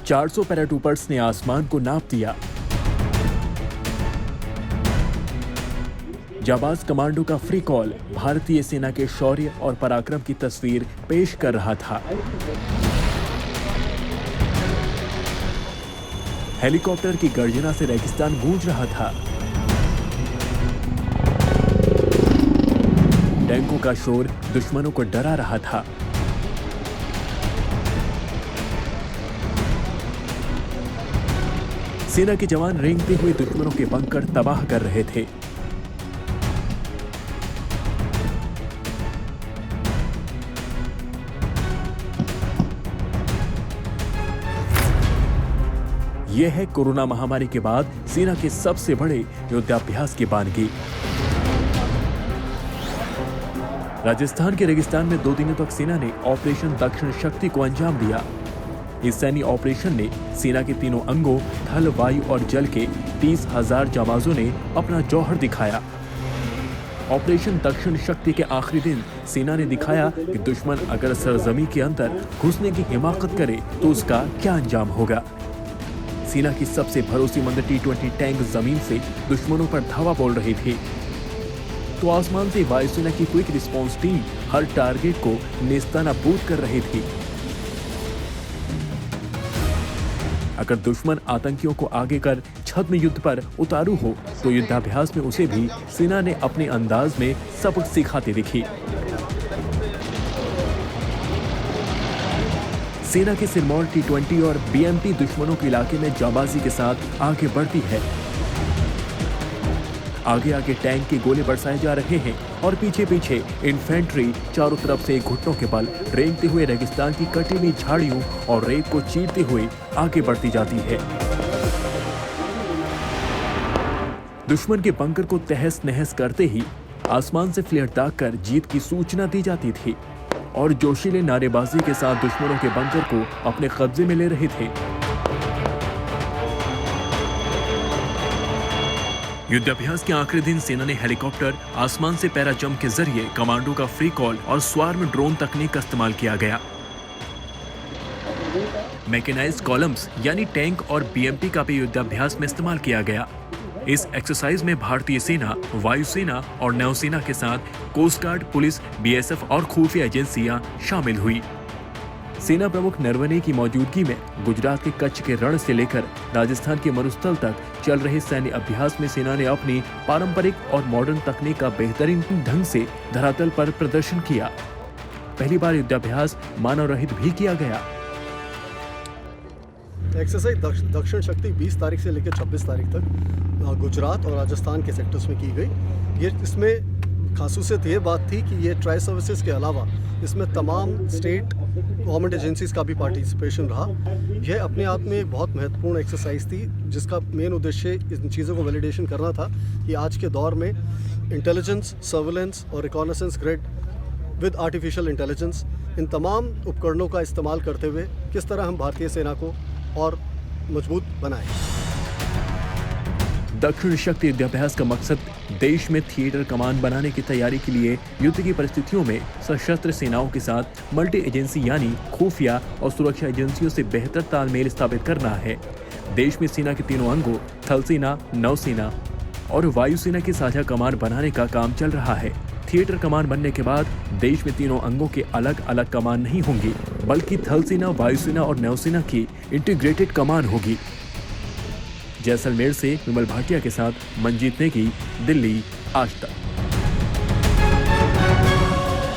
400 paratroopers ने आसमान को नाप दिया। जाबाज कमांडो का फ्री कॉल भारतीय सेना के शौर्य और पराक्रम की तस्वीर पेश कर रहा था। हेलीकॉप्टर की गर्जना से रेगिस्तान गूंज रहा था। टैंकों का शोर दुश्मनों को डरा रहा था। सेना के जवान रेंगते हुए दुश्मनों के बंकर तबाह कर रहे थे। यह है कोरोना महामारी के बाद सेना के सबसे बड़े युद्धाभ्यास की बानगी। राजस्थान के रेगिस्तान में 2 दिनों तक सेना ने ऑपरेशन दक्षिण शक्ति को अंजाम दिया। इस सैन्य ऑपरेशन ने सेना के तीनों अंगों थल, वायु और जल के 30,000 जाबाजों ने अपना जौहर दिखाया। ऑपरेशन दक्षिण शक्ति के आखिरी दिन सेना ने दिखाया कि दुश्मन अगर सरजमी के अंदर घुसने की हिमाकत करे तो उसका क्या अंजाम होगा। सेना की सबसे भरोसेमंद T-20 टैंक जमीन से दुश्मनों पर धावा बोल रही थी, तो आसमान से वायुसेना की क्विक रिस्पांस टीम हर टारगेट को नेस्तनाबूद कर रही थी। अगर दुश्मन आतंकियों को आगे कर छद्म युद्ध पर उतारू हो तो युद्धाभ्यास में उसे भी सेना ने अपने अंदाज में सबक सिखाती दिखी। सेना के सिरमौर T-20 और BMP दुश्मनों के इलाके में जाबाजी के साथ आगे बढ़ती है। आगे आगे टैंक के गोले बरसाए जा रहे हैं और पीछे पीछे इन्फेंट्री चारों तरफ से घुटनों के बल रेंगते हुए रेगिस्तान की कटीली झाड़ियों और रेत को चीरते हुए आगे बढ़ती जाती है। दुश्मन के बंकर को तहस नहस करते ही आसमान से फ्लेयर दाग कर जीत की सूचना दी जाती थी और जोशीले नारेबाजी के साथ दुश्मनों के बंकर को अपने कब्जे में ले रहे थे। युद्धाभ्यास के आखिरी दिन सेना ने हेलीकॉप्टर, आसमान से पैरा जंप के जरिए कमांडो का फ्री कॉल और स्वार्म ड्रोन तकनीक का इस्तेमाल किया गया। मैकेनाइज्ड कॉलम्स यानी टैंक और BMP का भी युद्धाभ्यास में इस्तेमाल किया गया। इस एक्सरसाइज में भारतीय सेना, वायुसेना और नौसेना के साथ कोस्ट गार्ड, पुलिस, BSF और खुफिया एजेंसियां शामिल हुई। सेना प्रमुख नरवणे की मौजूदगी में गुजरात के कच्छ के रण से लेकर राजस्थान के मरुस्थल तक चल रहे सैन्य अभ्यास में सेना ने अपनी पारंपरिक और मॉडर्न तकनीक का बेहतरीन ढंग से धरातल पर प्रदर्शन किया। पहली बार युद्धाभ्यास मानव रहित भी किया गया। एक्सरसाइज दक्षिण शक्ति 20 तारीख से लेकर 26 तारीख तक गुजरात और राजस्थान के सेक्टर्स में की गई। इसमें खासूसियत ये बात थी कि ये ट्राई सर्विसेज के अलावा इसमें तमाम स्टेट गवर्नमेंट एजेंसीज का भी पार्टिसिपेशन रहा। यह अपने आप में एक बहुत महत्वपूर्ण एक्सरसाइज थी जिसका मेन उद्देश्य इन चीज़ों को वैलिडेशन करना था कि आज के दौर में इंटेलिजेंस, सर्विलेंस और reconnaissance grid with artificial intelligence, इन तमाम उपकरणों का इस्तेमाल करते हुए किस तरह हम भारतीय सेना को और मजबूत बनाए। दक्षिण शक्ति युद्धाभ्यास का मकसद देश में थिएटर कमान बनाने की तैयारी के लिए युद्ध की परिस्थितियों में सशस्त्र सेनाओं के साथ मल्टी एजेंसी यानी खुफिया और सुरक्षा एजेंसियों से बेहतर तालमेल स्थापित करना है। देश में सेना के तीनों अंगों थल सेना, नौसेना और वायुसेना की साझा कमान बनाने का काम चल रहा है। थिएटर कमान बनने के बाद देश में तीनों अंगों के अलग अलग कमान नहीं होंगी, बल्कि थल सेना, वायुसेना और नौसेना की इंटीग्रेटेड कमान होगी। जैसलमेर से विमल भाटिया के साथ मंजीत नेगी, दिल्ली, आज तक।